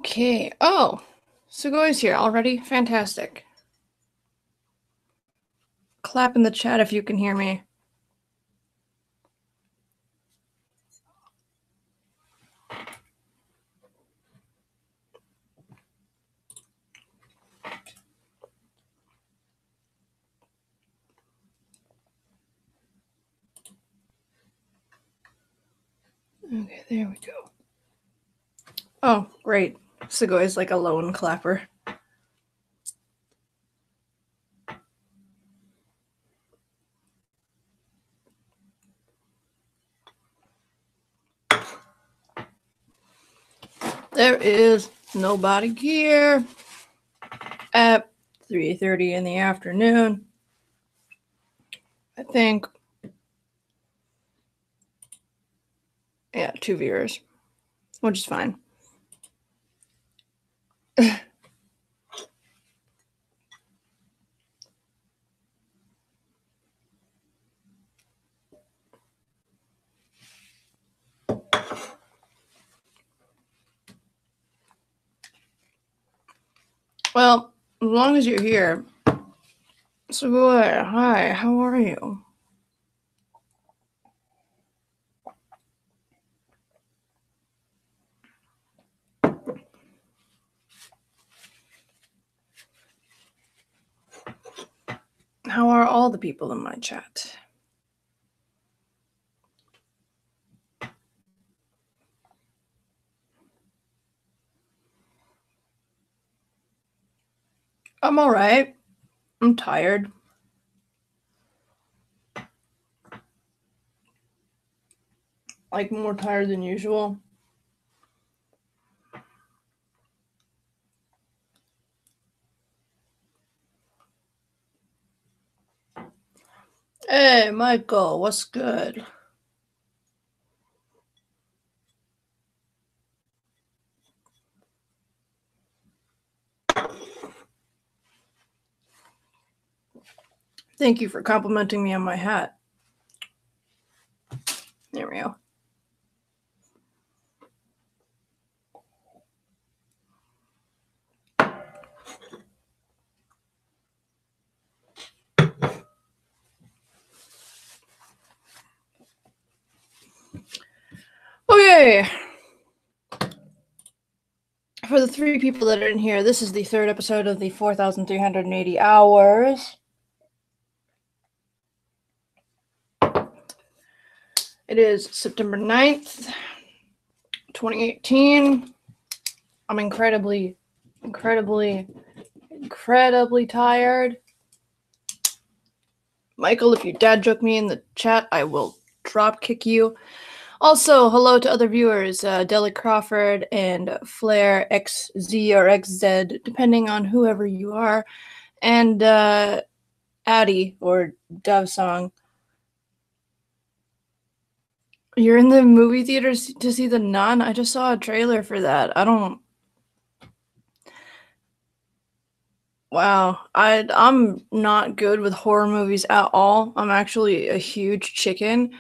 Okay. Oh, Sugoi here already? Fantastic. Clap in the chat if you can hear me. Okay, there we go. Oh, great. Sugoi is like a lone clapper. There is nobody here at 3:30 in the afternoon. I think. Yeah, 2 viewers, which is fine. Well, as long as you're here. Sugoi, hi, how are you? How are all the people in my chat? I'm alright. I'm tired. Like, more tired than usual. Hey, Michael, what's good? Thank you for complimenting me on my hat. There we go. Okay. For the 3 people that are in here, this is the 3rd episode of the 4,380 hours. It is September 9th, 2018. I'm incredibly tired. Michael, if you dad joke me in the chat, I will drop kick you. Also, hello to other viewers, Deli Crawford and Flair XZ or XZ, depending on whoever you are, and Addie or Dove Song. You're in the movie theaters to see The Nun? I just saw a trailer for that. Wow. I'm not good with horror movies at all. I'm actually a huge chicken,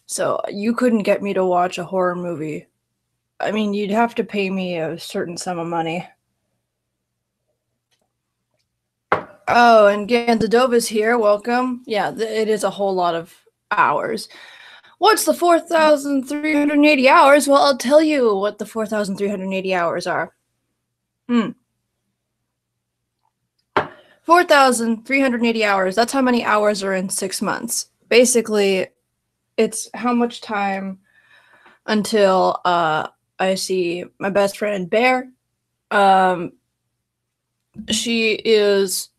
so you couldn't get me to watch a horror movie. I mean, you'd have to pay me a certain sum of money. Oh, and Ganzadova is here. Welcome. Yeah, it is a whole lot of hours. What's the 4,380 hours? Well, I'll tell you what the 4,380 hours are. 4,380 hours. That's how many hours are in 6 months. Basically, it's how much time until I see my best friend Bear. She is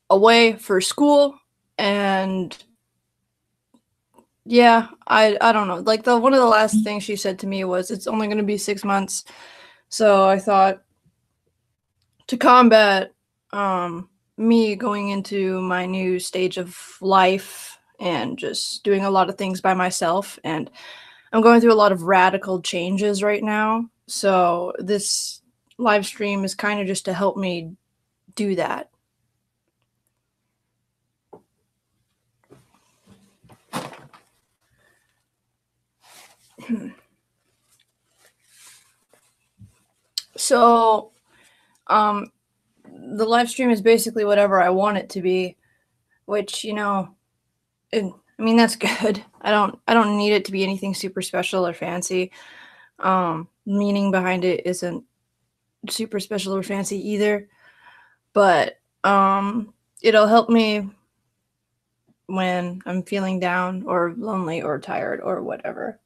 away for school, and yeah, I don't know. Like, one of the last things she said to me was it's only going to be 6 months. So I thought, to combat me going into my new stage of life and just doing a lot of things by myself, and I'm going through a lot of radical changes right now. So this live stream is kind of just to help me do that. So Um, the live stream is basically whatever I want it to be, which, you know, I mean, that's good. I don't need it to be anything super special or fancy. Meaning behind it isn't super special or fancy either, but it'll help me when I'm feeling down or lonely or tired or whatever.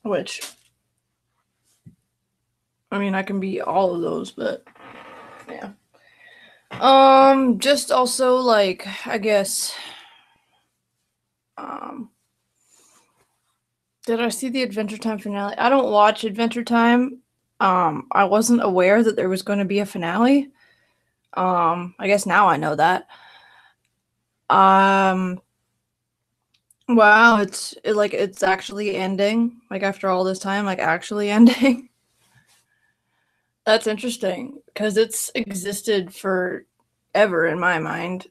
Which, I mean, I can be all of those, but yeah. Just also like, I guess, did I see the Adventure Time finale? I don't watch Adventure Time. I wasn't aware that there was going to be a finale. I guess now I know that. Wow, it's actually ending. Like after all this time, like actually ending. That's interesting because it's existed forever in my mind.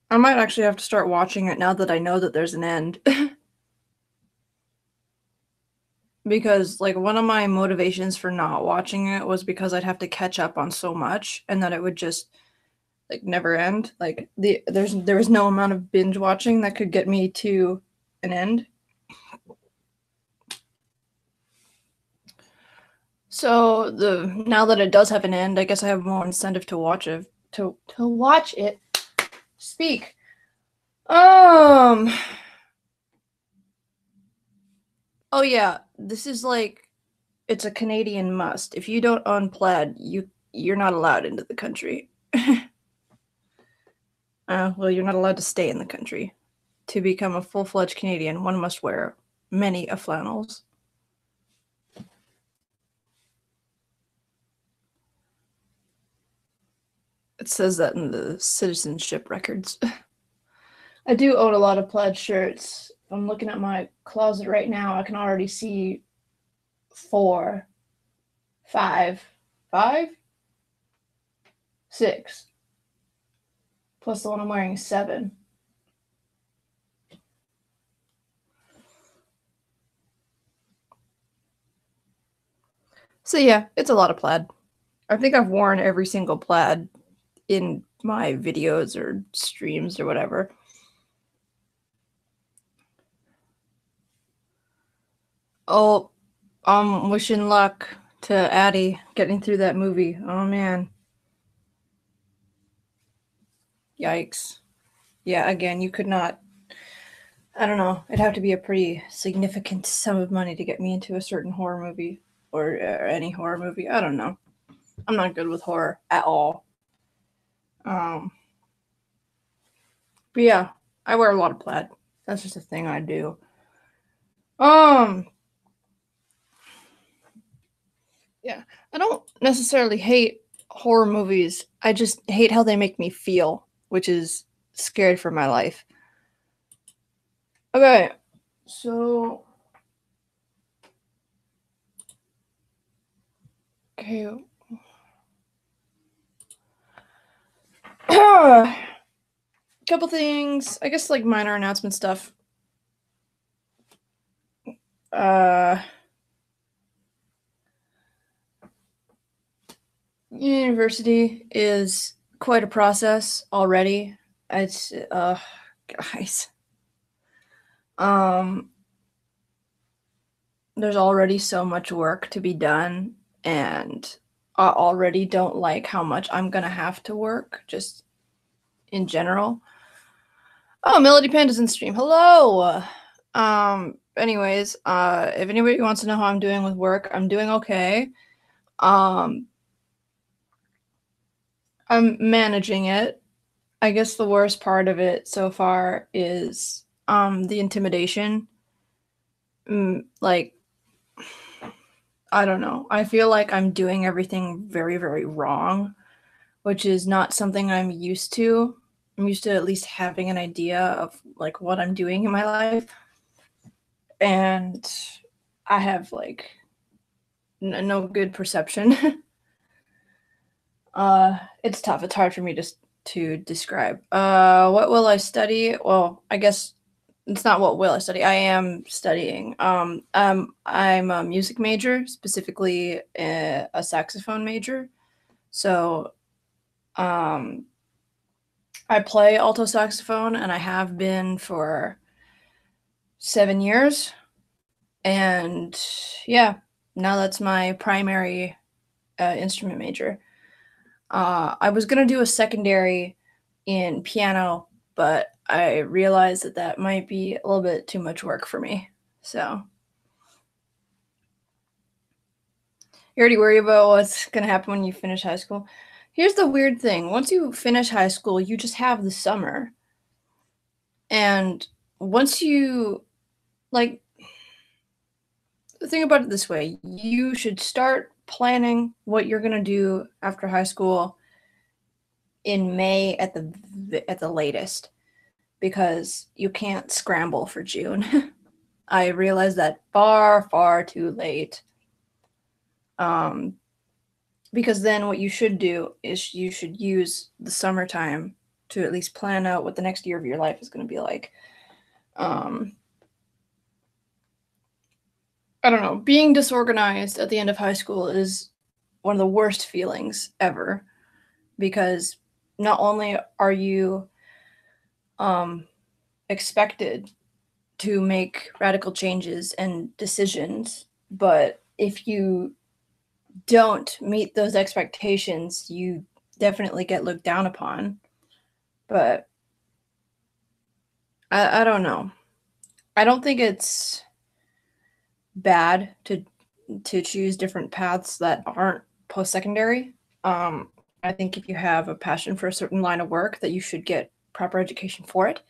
I might actually have to start watching it now that I know that there's an end. Because like one of my motivations for not watching it was because I'd have to catch up on so much and that it would just like never end. Like there was no amount of binge watching that could get me to an end. So now that it does have an end, I guess I have more incentive to watch it. To watch it. Speak. Oh yeah, this is like it's a Canadian must. If you don't own plaid, you're not allowed into the country. Well, you're not allowed to stay in the country. To become a full-fledged Canadian, one must wear many a flannels. It says that in the citizenship records. I do own a lot of plaid shirts. I'm looking at my closet right now. I can already see 4, 5, 5, 6. Plus the one I'm wearing is 7. So yeah, it's a lot of plaid. I think I've worn every single plaid in my videos or streams or whatever. Oh, wishing luck to Addie getting through that movie. Oh man. Yikes. Yeah, again, you could not. I don't know. It'd have to be a pretty significant sum of money to get me into a certain horror movie or any horror movie. I don't know. I'm not good with horror at all. But yeah, I wear a lot of plaid. That's just a thing I do. Yeah, I don't necessarily hate horror movies. I just hate how they make me feel, which is scared for my life. Okay, so okay. Couple things, I guess, like minor announcement stuff. University is quite a process already. It's guys. There's already so much work to be done, and I already don't like how much I'm gonna have to work just in general. Oh, Melody Panda's in stream. Hello. Anyways, if anybody wants to know how I'm doing with work, I'm doing okay. I'm managing it. I guess the worst part of it so far is the intimidation. Like, I don't know. I feel like I'm doing everything very, very wrong, which is not something I'm used to. I'm used to at least having an idea of like what I'm doing in my life. And I have like no good perception. It's tough. It's hard for me to describe. What will I study? Well, I guess it's not what will I study. I am studying. I'm a music major, specifically a saxophone major. So um, I play alto saxophone, and I have been for 7 years. And yeah, now that's my primary instrument major. I was gonna do a secondary in piano, but I realized that that might be a little bit too much work for me. So you already worry about what's gonna happen when you finish high school. Here's the weird thing: once you finish high school, you just have the summer, and once you like, think about it this way: you should start planning what you're gonna do after high school in May at the latest, because you can't scramble for June. I realized that far too late. Because then what you should do is you should use the summertime to at least plan out what the next year of your life is going to be like. I don't know. Being disorganized at the end of high school is one of the worst feelings ever, because not only are you expected to make radical changes and decisions, but if you don't meet those expectations, you definitely get looked down upon. But I don't know. I don't think it's bad to choose different paths that aren't post-secondary. I think if you have a passion for a certain line of work, that you should get proper education for it.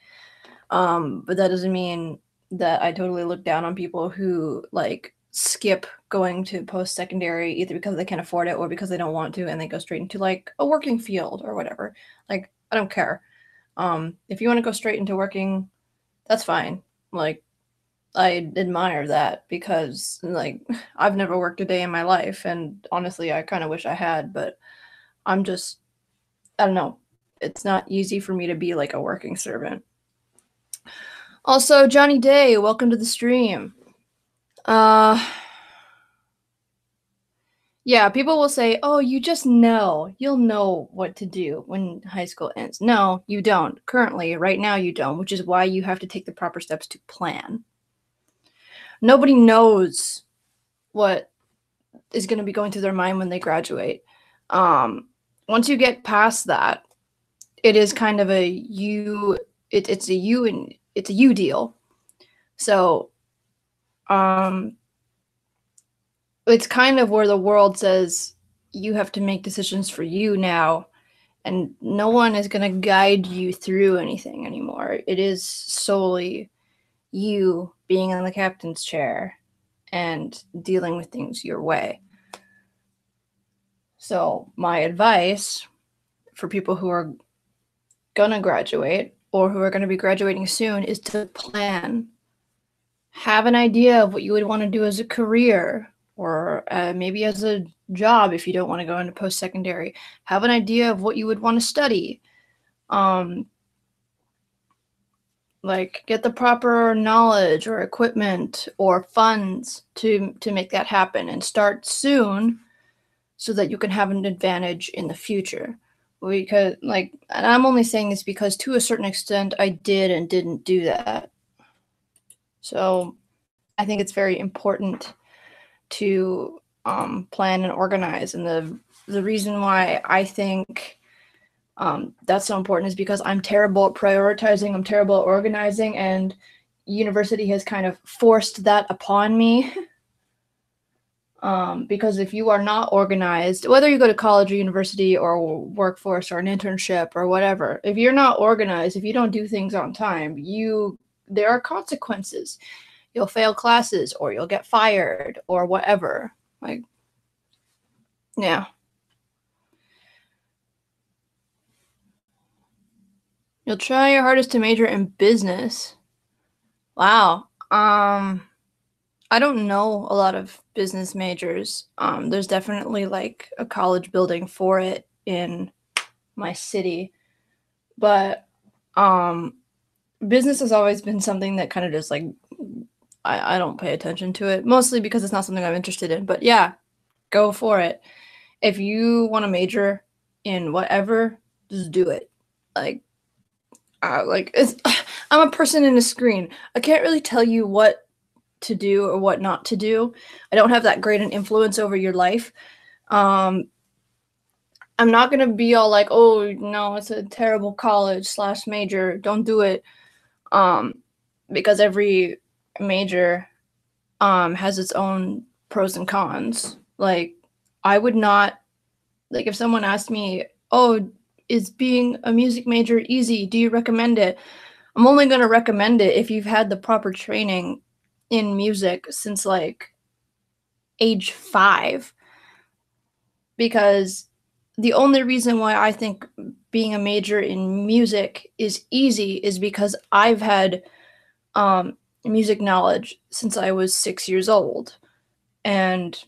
But that doesn't mean that I totally look down on people who like skip going to post-secondary either because they can't afford it or because they don't want to, and they go straight into like a working field or whatever. Like, I don't care. If you want to go straight into working, that's fine. Like, I admire that, because like I've never worked a day in my life, and honestly I kind of wish I had, but I'm just, I don't know. It's not easy for me to be like a working servant. Also, Johnny Day, welcome to the stream. Yeah, people will say, "Oh, you just know. You'll know what to do when high school ends." No, you don't. Currently, right now you don't, which is why you have to take the proper steps to plan. Nobody knows what is going to be going through their mind when they graduate. Once you get past that, it is kind of a you. It's a you, and it's a you deal. So, it's kind of where the world says you have to make decisions for you now, and no one is going to guide you through anything anymore. It is solely you being in the captain's chair and dealing with things your way. So my advice for people who are going to graduate or who are going to be graduating soon is to plan. Have an idea of what you would want to do as a career, or maybe as a job if you don't want to go into post-secondary. Have an idea of what you would want to study. Like, get the proper knowledge or equipment or funds to make that happen, and start soon so that you can have an advantage in the future. Because, like, and I'm only saying this because to a certain extent I did and didn't do that. So I think it's very important to plan and organize. And the reason why I think that's so important is because I'm terrible at prioritizing, I'm terrible at organizing, and university has kind of forced that upon me. Because if you are not organized, whether you go to college or university or workforce or an internship or whatever, if you're not organized, if you don't do things on time, there are consequences. You'll fail classes, or you'll get fired, or whatever. Like, yeah. You'll try your hardest to major in business. Wow. I don't know a lot of business majors. There's definitely like a college building for it in my city, but business has always been something that kind of just like I don't pay attention to it, mostly because it's not something I'm interested in. But yeah, go for it. If you want to major in whatever, just do it. Like, it's, I'm a person in a screen. I can't really tell you what to do or what not to do. I don't have that great an influence over your life. I'm not gonna be all like, oh no, it's a terrible college / major. Don't do it. Because every major has its own pros and cons. Like, I would not, like, if someone asked me, oh, is being a music major easy? Do you recommend it? I'm only going to recommend it if you've had the proper training in music since like age 5. Because the only reason why I think being a major in music is easy is because I've had music knowledge since I was 6 years old. And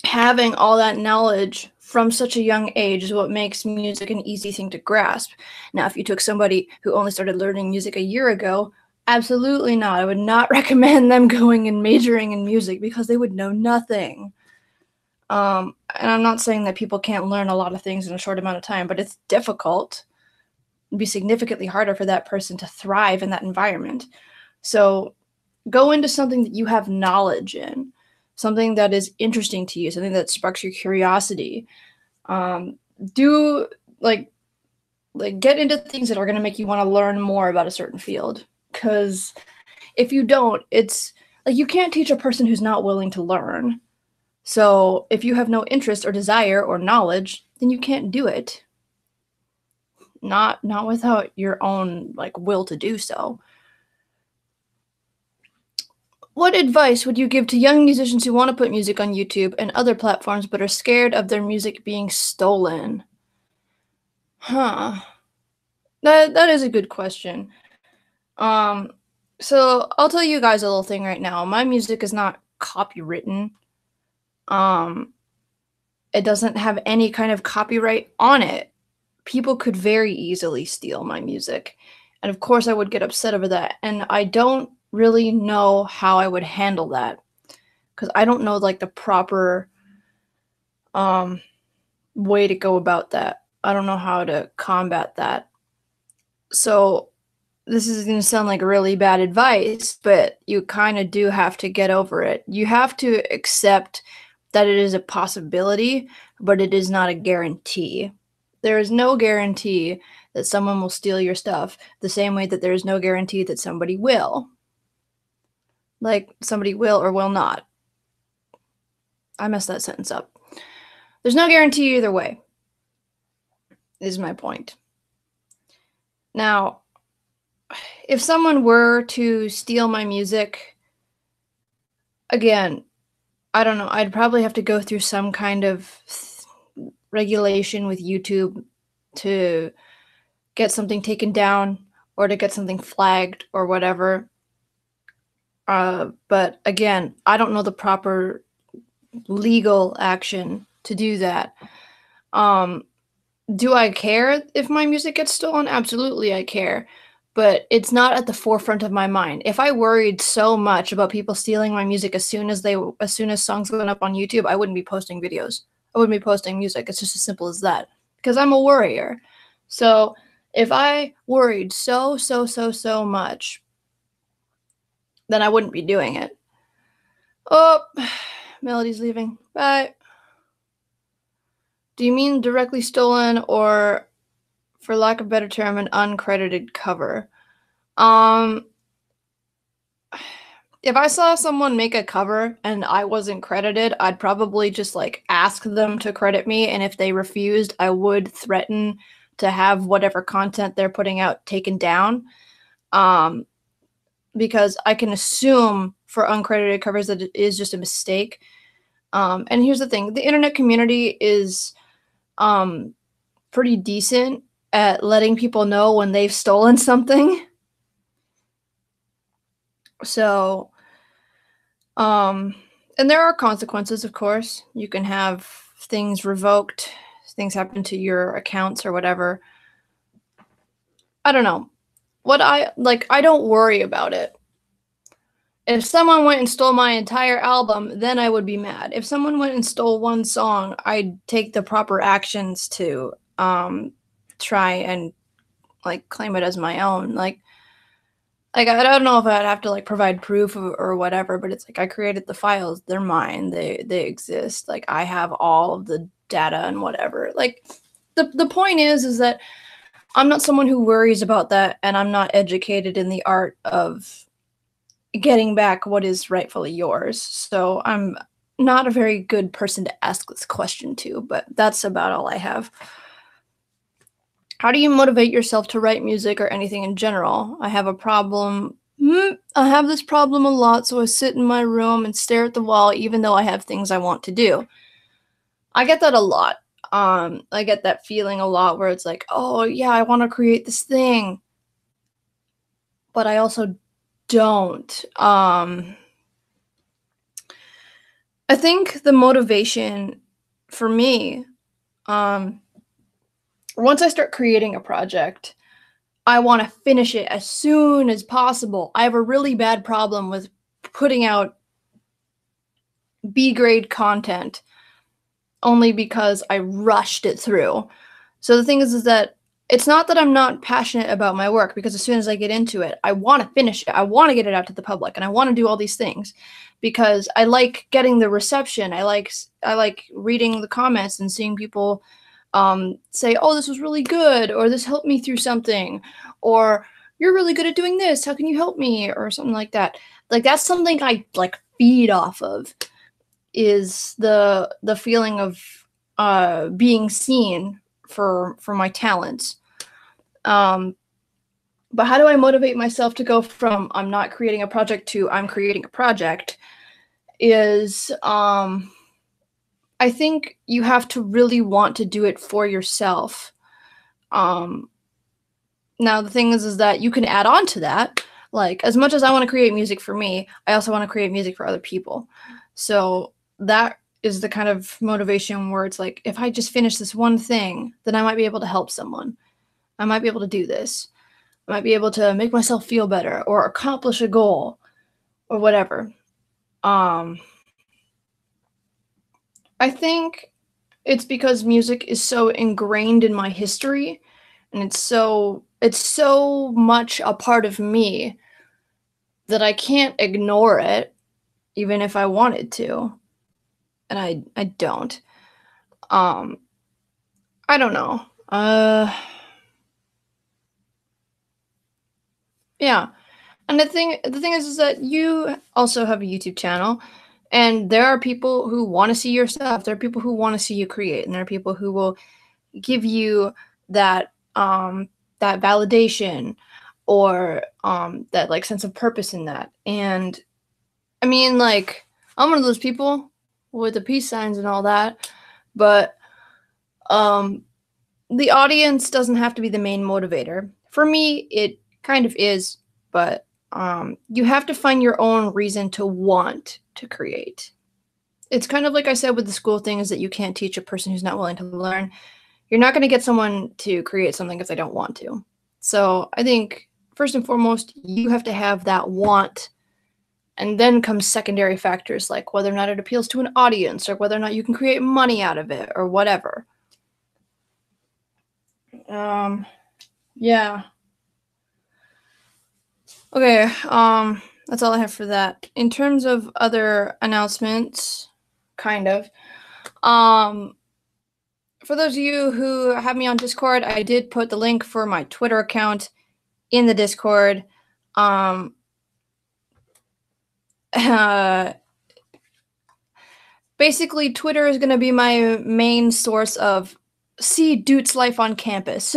having all that knowledge from such a young age is what makes music an easy thing to grasp. Now, if you took somebody who only started learning music a year ago, absolutely not. I would not recommend them going and majoring in music because they would know nothing. And I'm not saying that people can't learn a lot of things in a short amount of time, but it's difficult. It'd be significantly harder for that person to thrive in that environment. So go into something that you have knowledge in, something that is interesting to you, something that sparks your curiosity. Do like get into things that are going to make you want to learn more about a certain field. Because if you don't, it's like you can't teach a person who's not willing to learn. So if you have no interest or desire or knowledge, then you can't do it. Not without your own like will to do so. What advice would you give to young musicians who want to put music on YouTube and other platforms but are scared of their music being stolen? Huh. That is a good question. So I'll tell you guys a little thing right now. My music is not copywritten. It doesn't have any kind of copyright on it. People could very easily steal my music. And of course I would get upset over that. And I don't really know how I would handle that. Because I don't know like the proper way to go about that. I don't know how to combat that. So this is going to sound like really bad advice, but you kind of do have to get over it. You have to accept that it is a possibility, but it is not a guarantee. There is no guarantee that someone will steal your stuff, the same way that there is no guarantee that somebody will. Like, somebody will or will not. I messed that sentence up. There's no guarantee either way, is my point. Now, if someone were to steal my music, again, I don't know, I'd probably have to go through some kind of regulation with YouTube to get something taken down or to get something flagged or whatever. But again, I don't know the proper legal action to do that. Do I care if my music gets stolen? Absolutely, I care. But it's not at the forefront of my mind. If I worried so much about people stealing my music as soon as songs went up on YouTube, I wouldn't be posting videos. I wouldn't be posting music. It's just as simple as that. Because I'm a worrier. So if I worried so much, then I wouldn't be doing it. Oh, Melody's leaving. Bye. Do you mean directly stolen or, for lack of a better term, an uncredited cover? If I saw someone make a cover and I wasn't credited, I'd probably just like ask them to credit me, and if they refused, I would threaten to have whatever content they're putting out taken down. Because I can assume for uncredited covers that it is just a mistake. And here's the thing, the internet community is pretty decent at letting people know when they've stolen something. So, and there are consequences, of course. You can have things revoked, things happen to your accounts or whatever. I don't know. what I don't worry about it. If someone went and stole my entire album, then I would be mad. If someone went and stole one song, I'd take the proper actions to try and like claim it as my own. Like I don't know if I'd have to like provide proof or whatever, but it's like I created the files. They're mine. They exist. Like I have all of the data and whatever. Like the point is that I'm not someone who worries about that, and I'm not educated in the art of getting back what is rightfully yours. So I'm not a very good person to ask this question to, but that's about all I have. How do you motivate yourself to write music or anything in general? I have a problem. I have this problem a lot, so I sit in my room and stare at the wall even though I have things I want to do. I get that a lot. I get that feeling a lot where it's like, oh yeah, I want to create this thing, but I also don't. I think the motivation for me, once I start creating a project, I want to finish it as soon as possible. I have a really bad problem with putting out B grade content only because I rushed it through. So the thing is that it's not that I'm not passionate about my work, because as soon as I get into it, I want to finish it. I want to get it out to the public, and I want to do all these things because I like getting the reception. I like reading the comments and seeing people say, oh, this was really good, or this helped me through something, or you're really good at doing this. How can you help me? Or something like that. Like that's something I like feed off of, is the feeling of being seen for my talents. But how do I motivate myself to go from I'm not creating a project to I'm creating a project is I think you have to really want to do it for yourself. Now the thing is that you can add on to that. Like as much as I want to create music for me, I also want to create music for other people. So that is the kind of motivation where it's like, if I just finish this one thing, then I might be able to help someone. I might be able to do this. I might be able to make myself feel better or accomplish a goal or whatever. I think it's because music is so ingrained in my history, and it's so much a part of me that I can't ignore it even if I wanted to. And I don't. I don't know. Yeah. And the thing is that you also have a YouTube channel, and there are people who want to see your stuff. There are people who want to see you create, and there are people who will give you that that validation or that like sense of purpose in that. And I mean, like, I'm one of those people with the peace signs and all that, but the audience doesn't have to be the main motivator. For me, it kind of is, but you have to find your own reason to want to create. It's kind of like I said with the school thing, is that you can't teach a person who's not willing to learn. You're not going to get someone to create something if they don't want to. So I think first and foremost, you have to have that want, and then comes secondary factors like whether or not it appeals to an audience or whether or not you can create money out of it or whatever. Yeah. Okay, that's all I have for that. In terms of other announcements, kind of. For those of you who have me on Discord, I did put the link for my Twitter account in the Discord. Basically, Twitter is going to be my main source of see Dude's life on campus.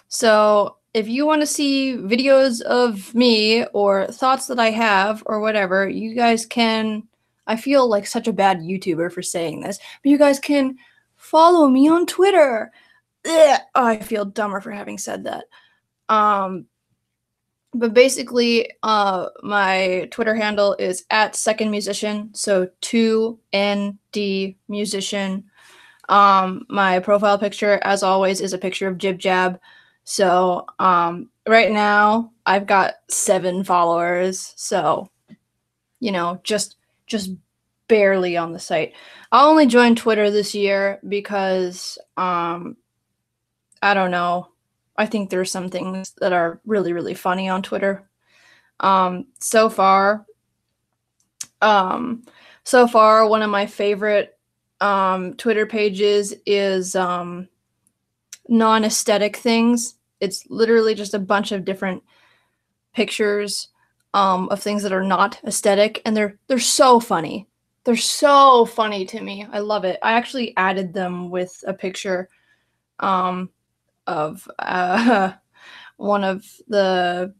So if you want to see videos of me or thoughts that I have or whatever, you guys can. I feel like such a bad YouTuber for saying this, but you guys can follow me on Twitter. Ugh, oh, I feel dumber for having said that. But basically, my Twitter handle is @secondmusician, so 2ND musician. My profile picture, as always, is a picture of Jib Jab. So right now I've got 7 followers. So, just barely on the site. I only joined Twitter this year because I don't know. I think there's some things that are really, really funny on Twitter. So far, one of my favorite Twitter pages is non-aesthetic things. It's literally just a bunch of different pictures of things that are not aesthetic, and they're so funny. They're so funny to me. I love it. I actually added them with a picture of one of the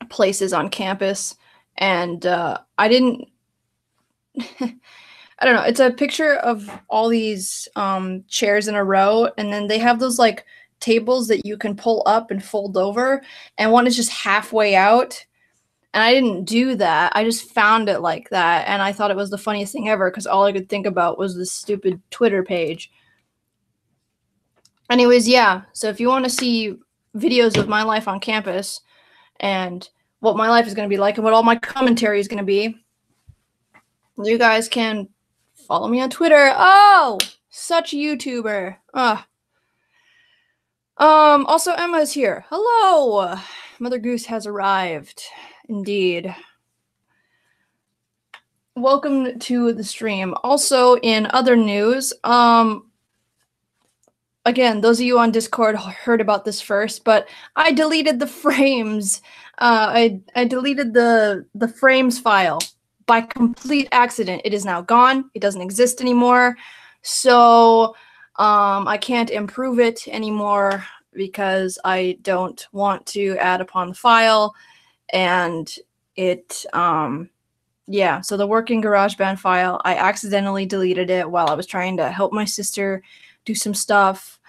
places on campus, and I didn't. I don't know. It's a picture of all these chairs in a row, and then they have those like tables that you can pull up and fold over, and one is just halfway out. And I didn't do that. I just found it like that, and I thought it was the funniest thing ever because all I could think about was this stupid Twitter page. Anyways, yeah. So if you want to see videos of my life on campus and what my life is going to be like and what all my commentary is going to be, you guys can follow me on Twitter. Oh, such a YouTuber. Also Emma's here. Hello. Mother Goose has arrived. Indeed. Welcome to the stream. Also, in other news, again, those of you on Discord heard about this first, but I deleted the frames. I deleted the frames file by complete accident. It is now gone. It doesn't exist anymore. So I can't improve it anymore because I don't want to add upon the file. And it, yeah, so the working GarageBand file, I accidentally deleted it while I was trying to help my sister do some stuff.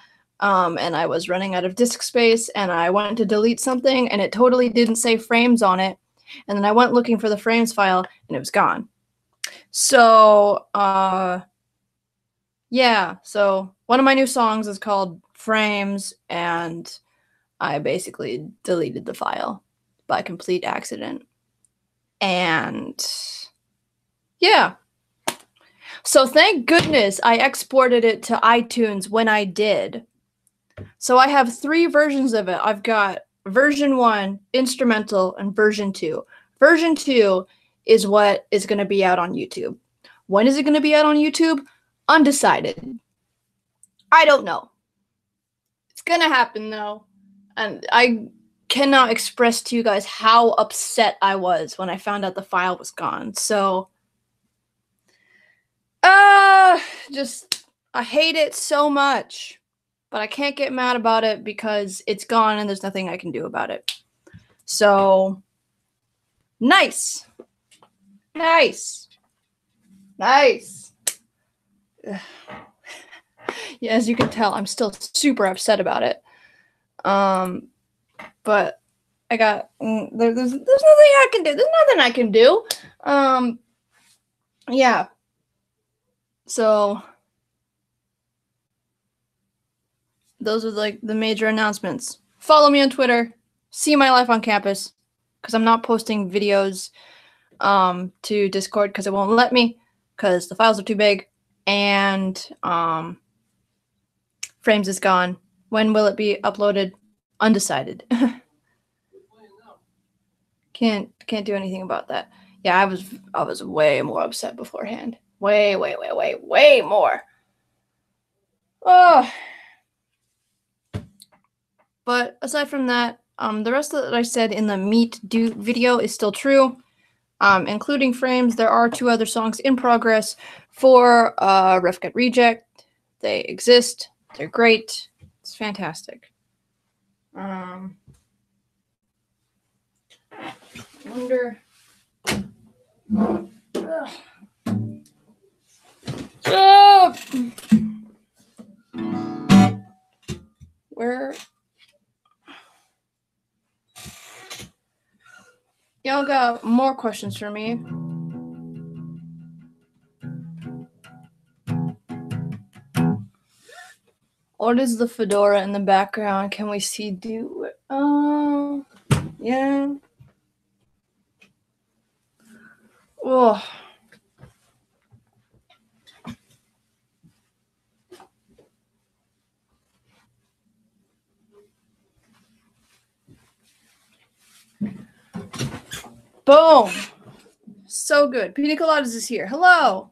And I was running out of disk space, and I went to delete something, and it totally didn't say frames on it. And then I went looking for the frames file, and it was gone. So, yeah, so one of my new songs is called Frames, and I basically deleted the file by complete accident. And yeah. So thank goodness I exported it to iTunes when I did. So I have 3 versions of it. I've got version 1, instrumental, and version 2. Version 2 is what is going to be out on YouTube. When is it going to be out on YouTube? Undecided. I don't know. It's going to happen, though. And I cannot express to you guys how upset I was when I found out the file was gone. So, I hate it so much. But I can't get mad about it because it's gone and there's nothing I can do about it. So, nice. Nice. Nice. Yeah, as you can tell, I'm still super upset about it. But I got, there's nothing I can do. There's nothing I can do. Yeah. So, those are like the major announcements. Follow me on Twitter. See my life on campus. Because I'm not posting videos to Discord because it won't let me. Because the files are too big. And Frames is gone. When will it be uploaded? Undecided. Can't do anything about that. Yeah, I was way more upset beforehand. Way more. Oh. But aside from that, the rest that I said in the Meet Do video is still true, including Frames. There are 2 other songs in progress for Ref Get Reject. They exist. They're great. It's fantastic. I wonder. Where? Y'all got more questions for me. What is the fedora in the background? Can we see do it? Yeah. Oh. Boom. So good. Pina Coladas is here. Hello.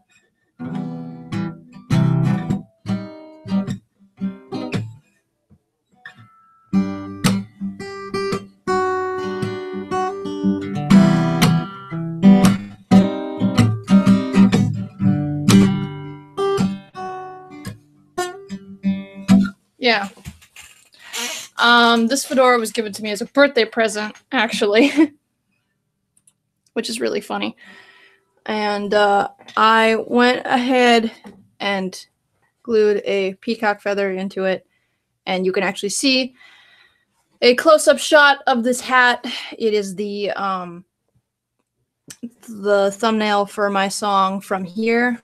Yeah. This fedora was given to me as a birthday present, actually, which is really funny. And I went ahead and glued a peacock feather into it, and you can actually see a close-up shot of this hat. It is the thumbnail for my song From Here.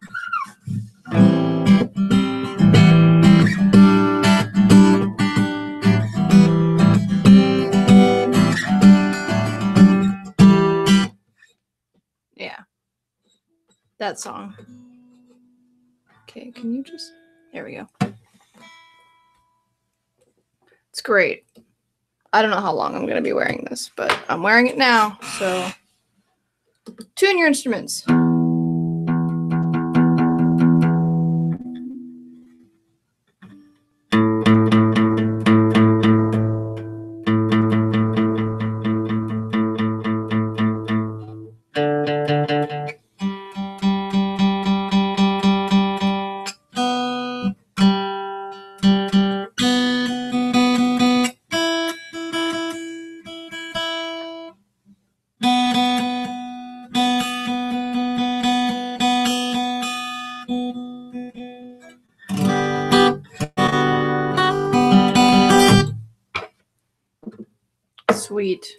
Yeah, that song. Okay, can you just... There we go. It's great. I don't know how long I'm going to be wearing this, but I'm wearing it now, so tune your instruments. Sweet.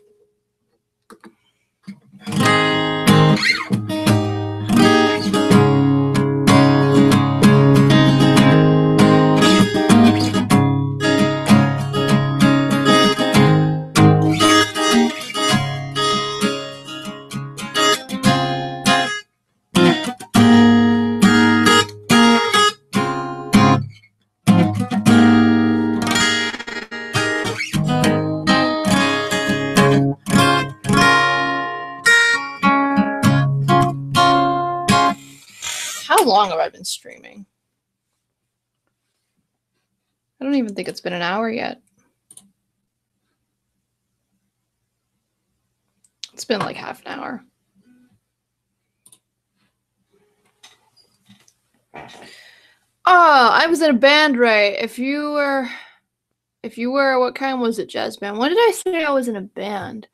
How long have I been streaming? I don't even think it's been an hour yet. It's been like half an hour. Oh, I was in a band, right? If you were, what kind was it, jazz band? When did I say I was in a band?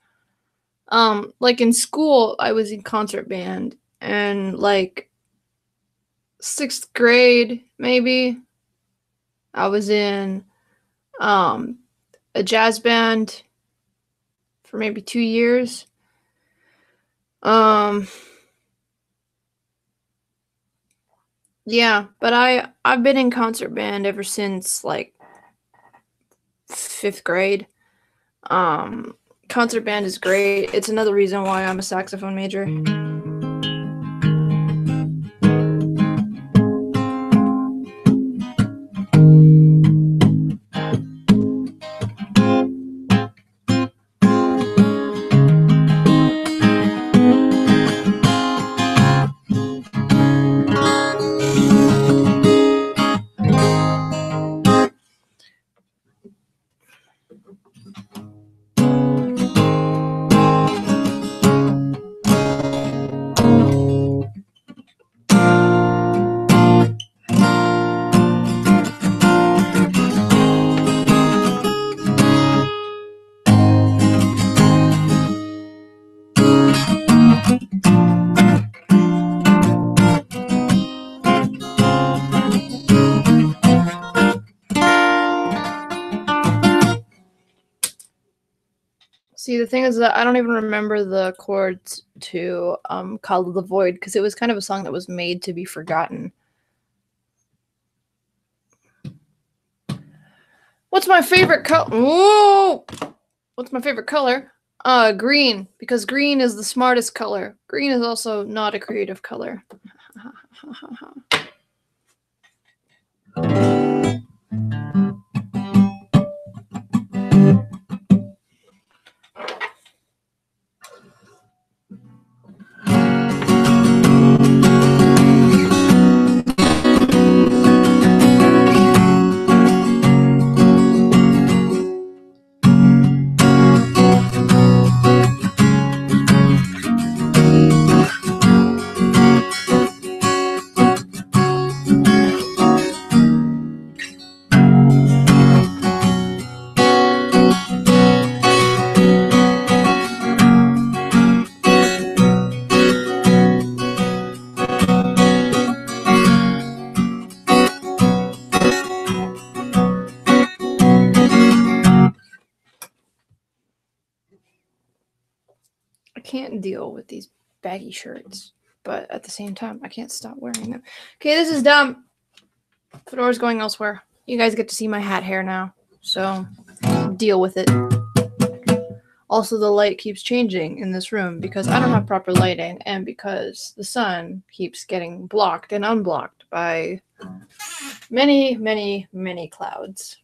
Like in school, I was in concert band, and like 6th grade, maybe, I was in a jazz band for maybe 2 years. Yeah, but I've been in concert band ever since like 5th grade. Concert band is great. It's another reason why I'm a saxophone major. See, the thing is that I don't even remember the chords to Call of the Void, because it was kind of a song that was made to be forgotten. What's my favorite color? Whoa! What's my favorite color? Green, because green is the smartest color. Green is also not a creative color. I can't deal with these baggy shirts, but at the same time, I can't stop wearing them. Okay, this is dumb. Fedora's going elsewhere. You guys get to see my hat hair now, so deal with it. Also, the light keeps changing in this room because I don't have proper lighting and because the sun keeps getting blocked and unblocked by many, many, many clouds.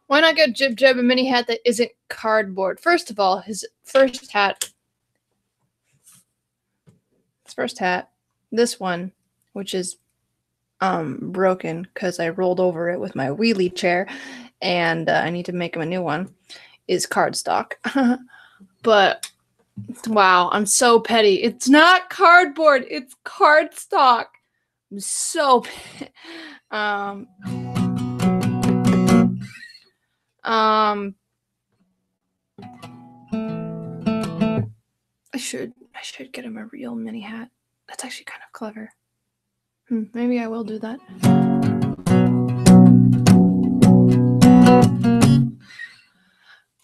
Why not get Jib Jab a mini hat that isn't cardboard? First of all, his first hat, this one, which is broken because I rolled over it with my wheelie chair, and I need to make him a new one, is cardstock. But wow, I'm so petty. It's not cardboard, it's cardstock. I'm so petty. I should get him a real mini hat. That's actually kind of clever. Maybe I will do that.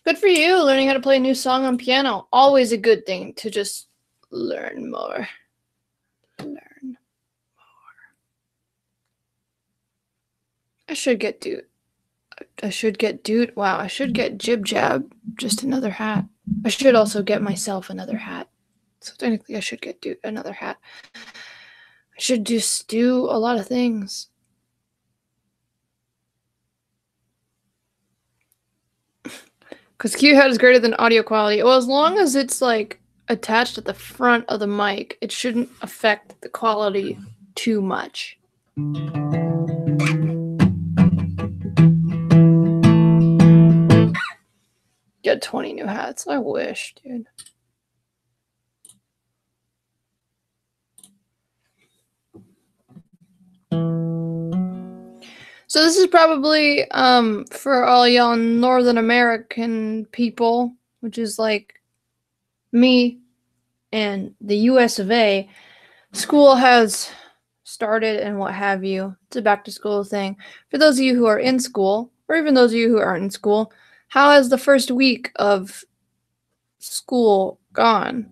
Good for you, learning how to play a new song on piano. Always a good thing to just learn more. I should get Dude. Wow, I should get Jib Jab just another hat. I should also get myself another hat. So technically I should get Dude another hat. I should just do a lot of things. Because cute hat is greater than audio quality. Well, as long as it's like attached at the front of the mic, it shouldn't affect the quality too much. Get 20 new hats. I wish, dude. So this is probably for all y'all Northern American people, which is like me and the US of A. School has started and what have you. It's a back to school thing. For those of you who are in school, or even those of you who aren't in school, how has the first week of school gone?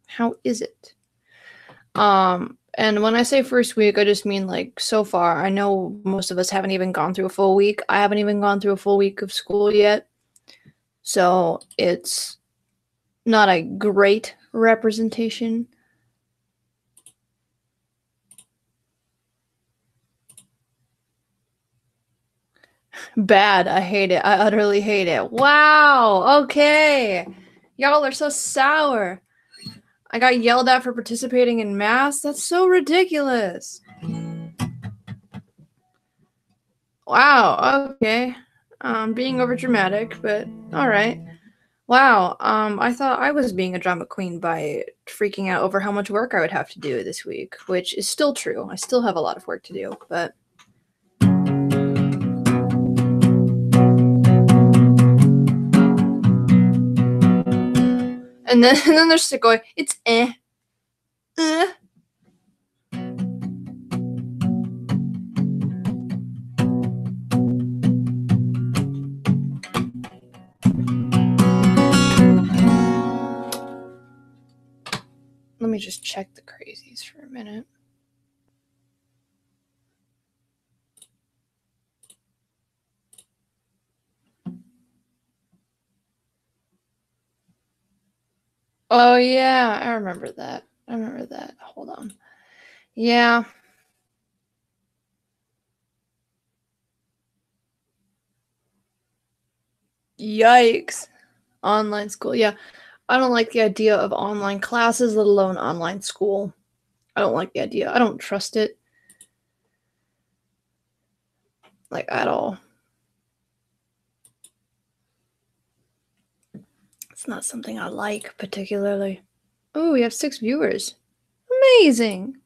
How is it? And when I say first week, I just mean like so far. I know most of us haven't even gone through a full week. I haven't even gone through a full week of school yet. So it's not a great representation. Bad. I hate it. I utterly hate it. Wow. Okay. Y'all are so sour. I got yelled at for participating in mass. That's so ridiculous. Wow. Okay. Being overdramatic, but all right. Wow. I thought I was being a drama queen by freaking out over how much work I would have to do this week, which is still true. I still have a lot of work to do, but. And then there's Sugoi. It's eh. Let me just check the crazies for a minute. Oh, yeah, I remember that. Hold on. Yeah. Yikes. Online school. Yeah. I don't like the idea of online classes, let alone online school. I don't like the idea. I don't trust it. Like, at all. It's not something I like particularly. Oh, we have 6 viewers. Amazing.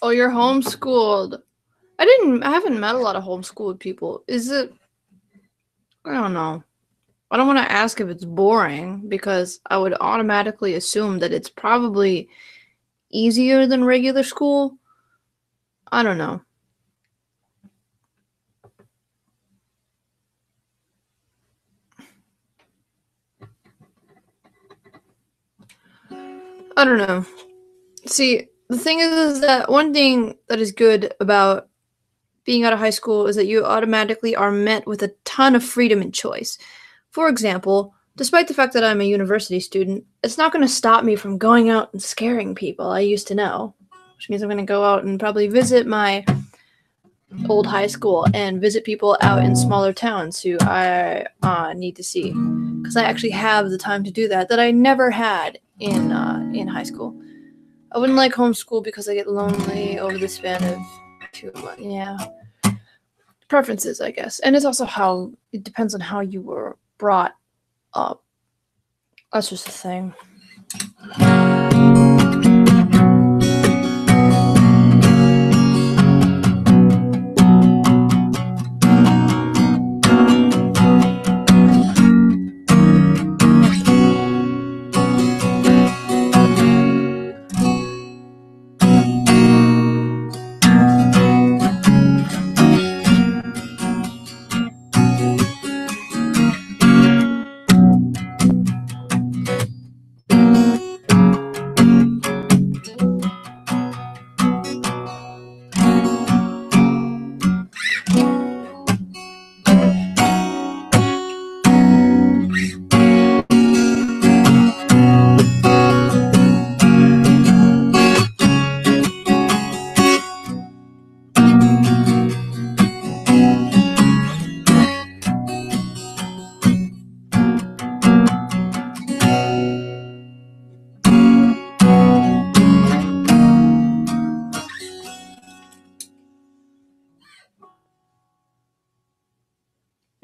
Oh, you're homeschooled. I haven't met a lot of homeschooled people. Is it? I don't know. I don't want to ask if it's boring because I would automatically assume that it's probably easier than regular school. I don't know. I don't know. See, the thing is that one thing that is good about being out of high school is that you automatically are met with a ton of freedom and choice. For example, despite the fact that I'm a university student, it's not going to stop me from going out and scaring people I used to know, which means I'm going to go out and probably visit my old high school and visit people out in smaller towns who I need to see, because I actually have the time to do that I never had in high school. I wouldn't like homeschool because I get lonely over the span of 2 months. Yeah. Preferences, I guess. And it's also it depends on how you were brought up. That's just the thing.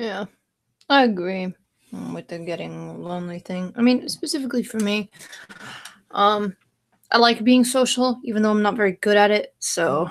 Yeah, I agree with the getting lonely thing. I mean, specifically for me, I like being social, even though I'm not very good at it. So.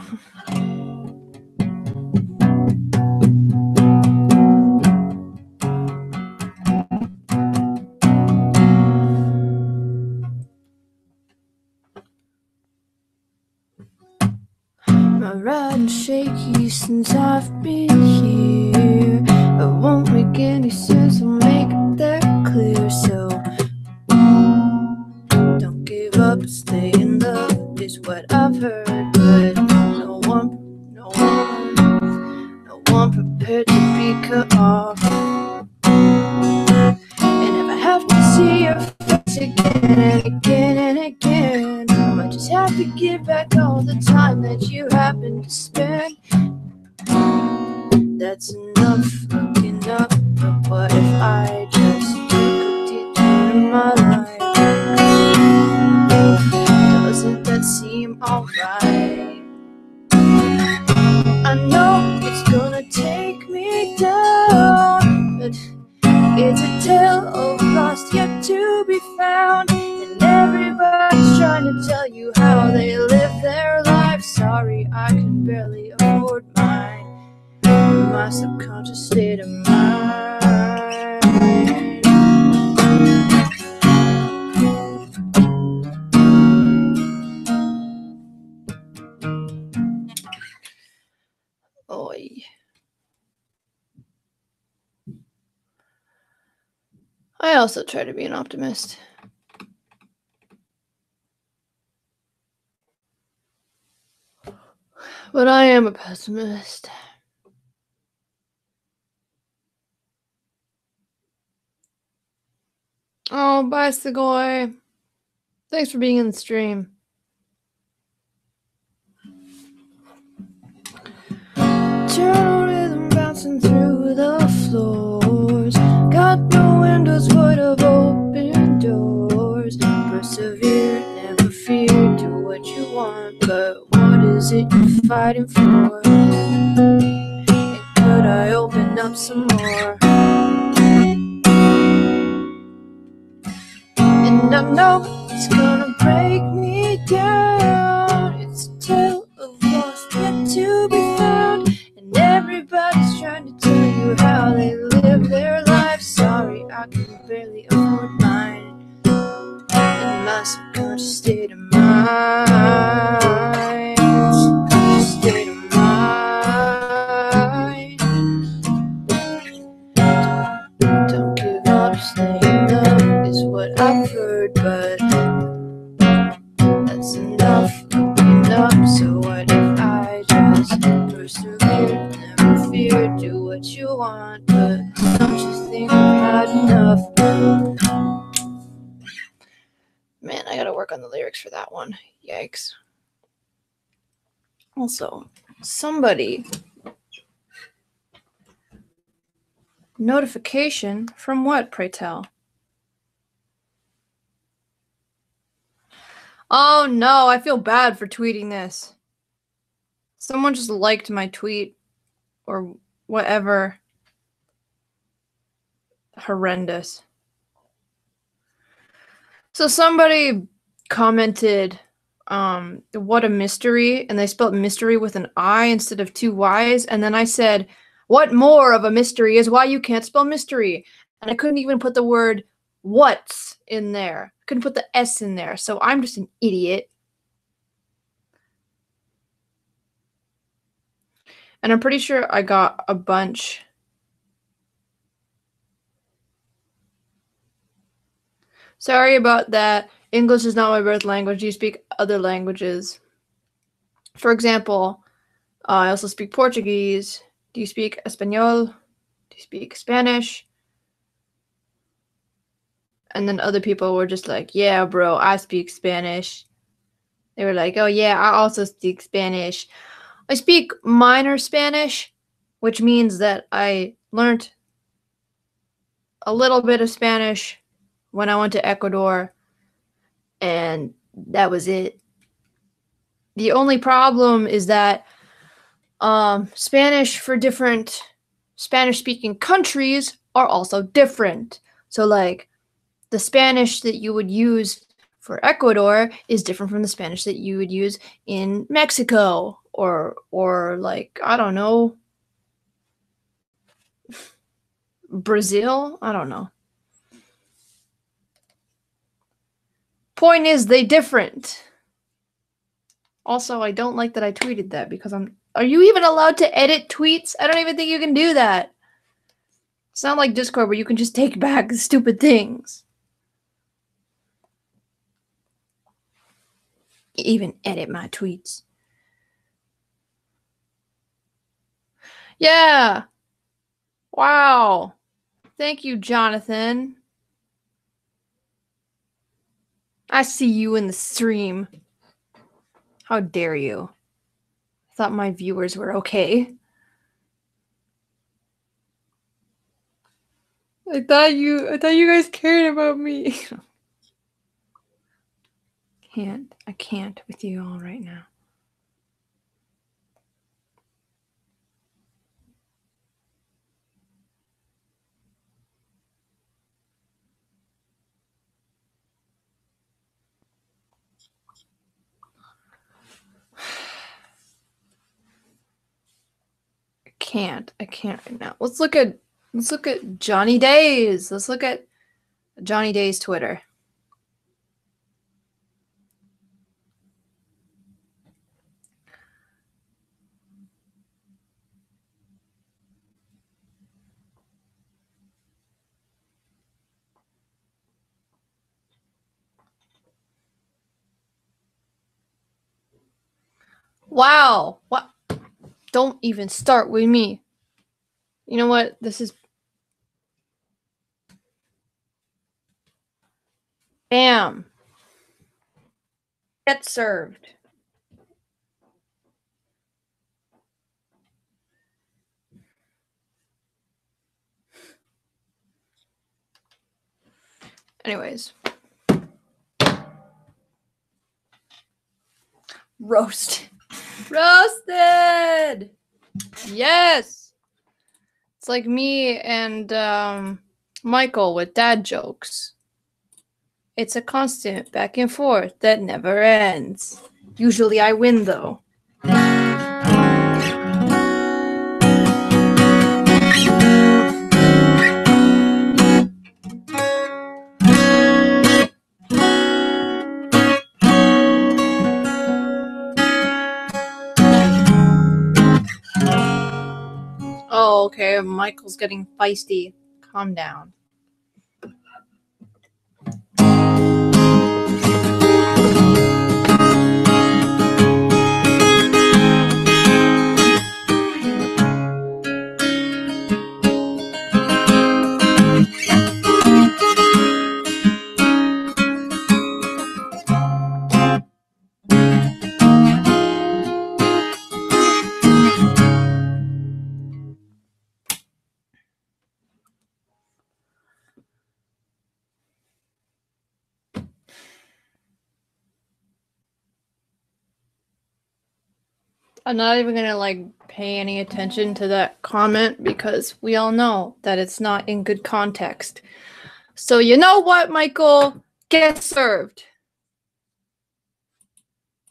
My ride's shaky since I've been here. It won't make any sense, I'll make that clear. So don't give up, stay in love is what I've heard. But no one prepared to be cut off. And if I have to see your face again and again and again, I might just have to give back all the time that you happen to spend. That's enough looking up, but what if I just took a detour in my life? Doesn't that seem alright? I know it's gonna take me down, but it's a tale of lost yet to be found. And everybody's trying to tell you how they live their life. Sorry, I can barely afford mine. My subconscious state of mind. Oy. I also try to be an optimist. But I am a pessimist. Oh, bye, Segoy. Thanks for being in the stream. Eternal rhythm bouncing through the floors. Got no windows, void of open doors. Persevere, never fear, do what you want. But what is it you're fighting for? And could I open up some more? And I know it's gonna break me down. It's a tale of lost yet to be found. And everybody's trying to tell you how they live their life. Sorry, I can barely afford mine. In my subconscious state of mind. Subconscious state of mind. Don't give up, staying up is what I've heard, but that's enough looking up. So what if I just persevere, never fear, do what you want, but don't you think I've had enough? Man, I gotta work on the lyrics for that one. Yikes. Also, somebody. Notification from what, pray tell? Oh no, I feel bad for tweeting this. Someone just liked my tweet or whatever. Horrendous. So somebody commented, what a mystery, and they spelled mystery with an I instead of two Y's, and then I said, what more of a mystery is why you can't spell mystery? And I couldn't even put the word what's in there. I couldn't put the S in there, so I'm just an idiot. And I'm pretty sure I got a bunch. Sorry about that. English is not my birth language. Do you speak other languages? For example, I also speak Portuguese. Do you speak Espanol? Do you speak Spanish? And then other people were just like, yeah, bro, I speak Spanish. They were like, oh, yeah, I also speak Spanish. I speak minor Spanish, which means that I learned a little bit of Spanish when I went to Ecuador, and that was it. The only problem is that Spanish for different Spanish-speaking countries are also different. So, like, the Spanish that you would use for Ecuador is different from the Spanish that you would use in Mexico or like, I don't know, Brazil? I don't know. Point is, they different. Also, I don't like that I tweeted that because Are you even allowed to edit tweets? I don't even think you can do that. It's not like Discord where you can just take back stupid things. Even edit my tweets. Yeah. Wow. Thank you, Jonathan. I see you in the stream. How dare you? I thought my viewers were okay. I thought you guys cared about me. I can't with you all right now. I can't right now. Let's look at Johnny Days. Let's look at Johnny Days Twitter. Wow. What? Don't even start with me. You know what? This is bam. Get served. Anyways. Roasted. Yes. It's like me and Michael with dad jokes. It's a constant back and forth that never ends. Usually I win though. Oh, okay. Michael's getting feisty. Calm down. I'm not even gonna like pay any attention to that comment because we all know that it's not in good context. So you know what, Michael? Get served.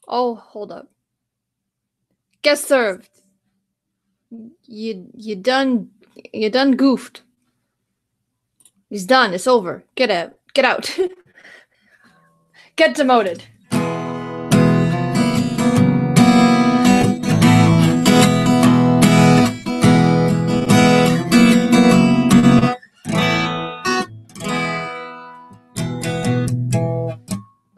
Oh, hold up. Get served. You done goofed. He's done. It's over. Get out. Get out. Get demoted.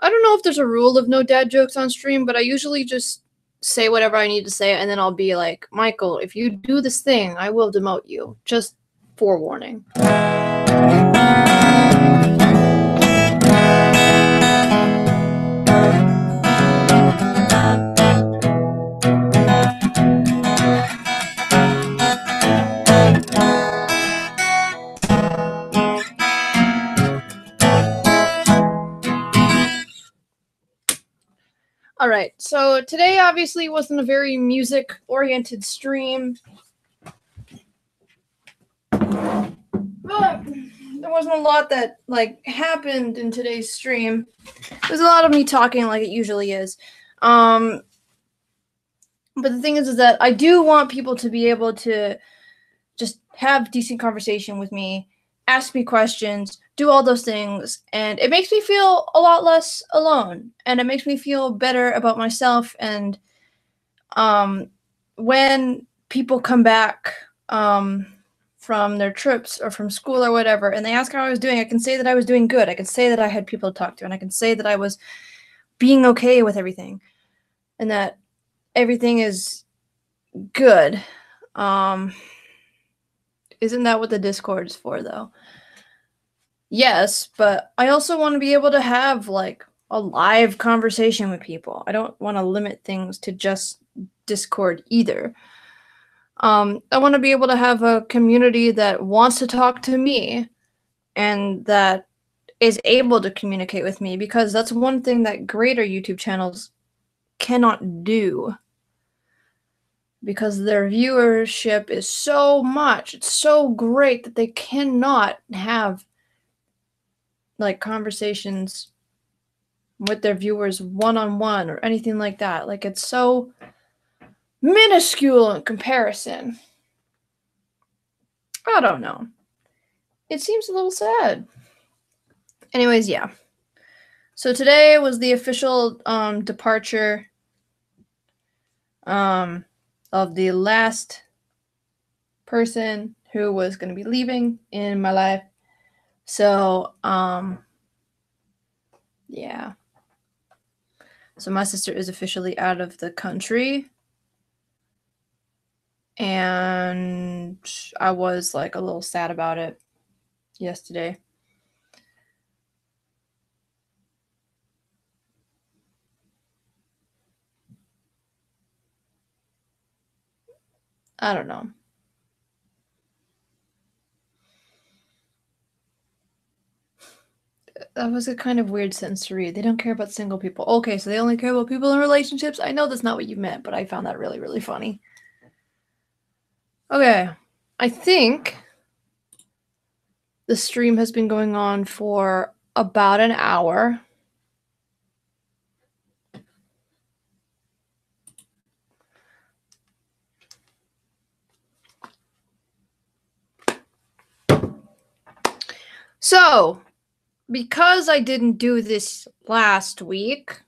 I don't know if there's a rule of no dad jokes on stream, but I usually just say whatever I need to say, and then I'll be like, Michael, if you do this thing, I will demote you. Just forewarning. All right, so today obviously wasn't a very music-oriented stream. there wasn't a lot that like happened in today's stream. There's a lot of me talking like it usually is. But the thing is that I do want people to be able to just have decent conversation with me, ask me questions, do all those things, and it makes me feel a lot less alone, and it makes me feel better about myself. And when people come back from their trips or from school or whatever, and they ask how I was doing, I can say that I was doing good. I can say that I had people to talk to, and I can say that I was being okay with everything, and that everything is good. Isn't that what the Discord is for, though? Yes, but I also want to be able to have like a live conversation with people. I don't want to limit things to just Discord either. I want to be able to have a community that wants to talk to me and that is able to communicate with me, because that's one thing that greater YouTube channels cannot do, because their viewership is so much, it's so great that they cannot have like conversations with their viewers one-on-one or anything like that. Like, it's so minuscule in comparison. I don't know. It seems a little sad. Anyways, yeah. So today was the official departure of the last person who was going to be leaving in my life. So, yeah. So my sister is officially out of the country. And I was like a little sad about it yesterday. I don't know. That was a kind of weird sentence to read. They don't care about single people. Okay, so they only care about people in relationships? I know that's not what you meant, but I found that really, really funny. Okay, I think the stream has been going on for about an hour. So, because I didn't do this last week,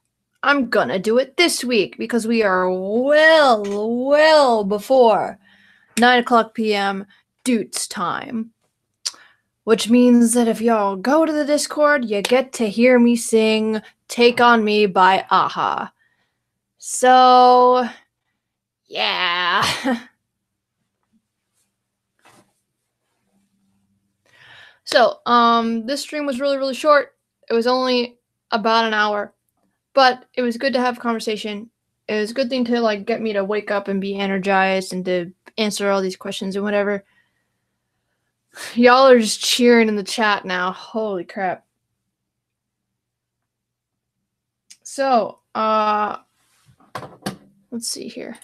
I'm gonna do it this week, because we are well before 9 o'clock p.m. Doots time. Which means that if y'all go to the Discord, you get to hear me sing Take On Me by a-ha. So, yeah. So, this stream was really, really short. It was only about an hour, but it was good to have a conversation. It was a good thing to like get me to wake up and be energized and to answer all these questions and whatever. Y'all are just cheering in the chat now. Holy crap. So, let's see here.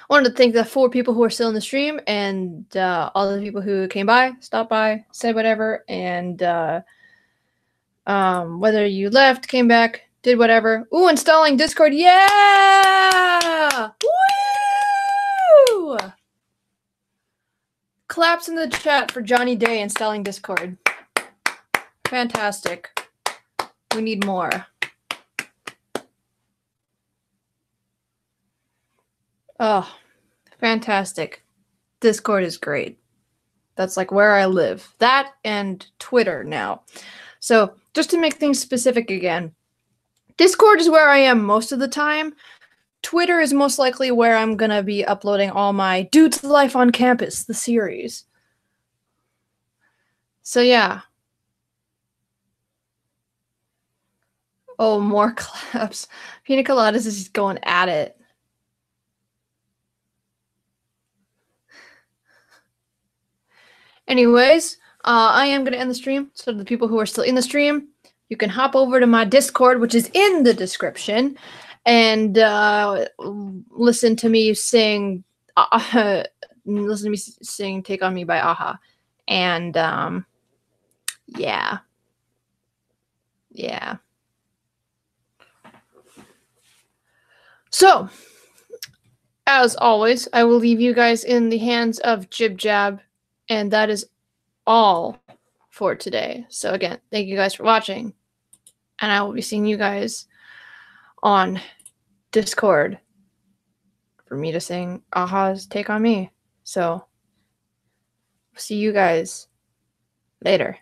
I wanted to thank the 4 people who are still in the stream, and all the people who came by, stopped by, said whatever, and whether you left, came back, did whatever. Ooh, installing Discord. Yeah! Woo! Claps in the chat for Johnny Day installing Discord. Fantastic. We need more. Oh, fantastic. Discord is great. That's like where I live. That and Twitter now. So just to make things specific again, Discord is where I am most of the time. Twitter is most likely where I'm going to be uploading all my Dude's Life on Campus, the series. So yeah. Oh, more claps. Pina Coladas is going at it. Anyways, I am going to end the stream. So the people who are still in the stream, you can hop over to my Discord, which is in the description, and listen to me sing Take On Me by a-ha. And Yeah. Yeah. So, as always, I will leave you guys in the hands of Jib Jab, and that is all for today. So again, thank you guys for watching, and I will be seeing you guys on Discord for me to sing a-ha's Take on Me. So, see you guys later.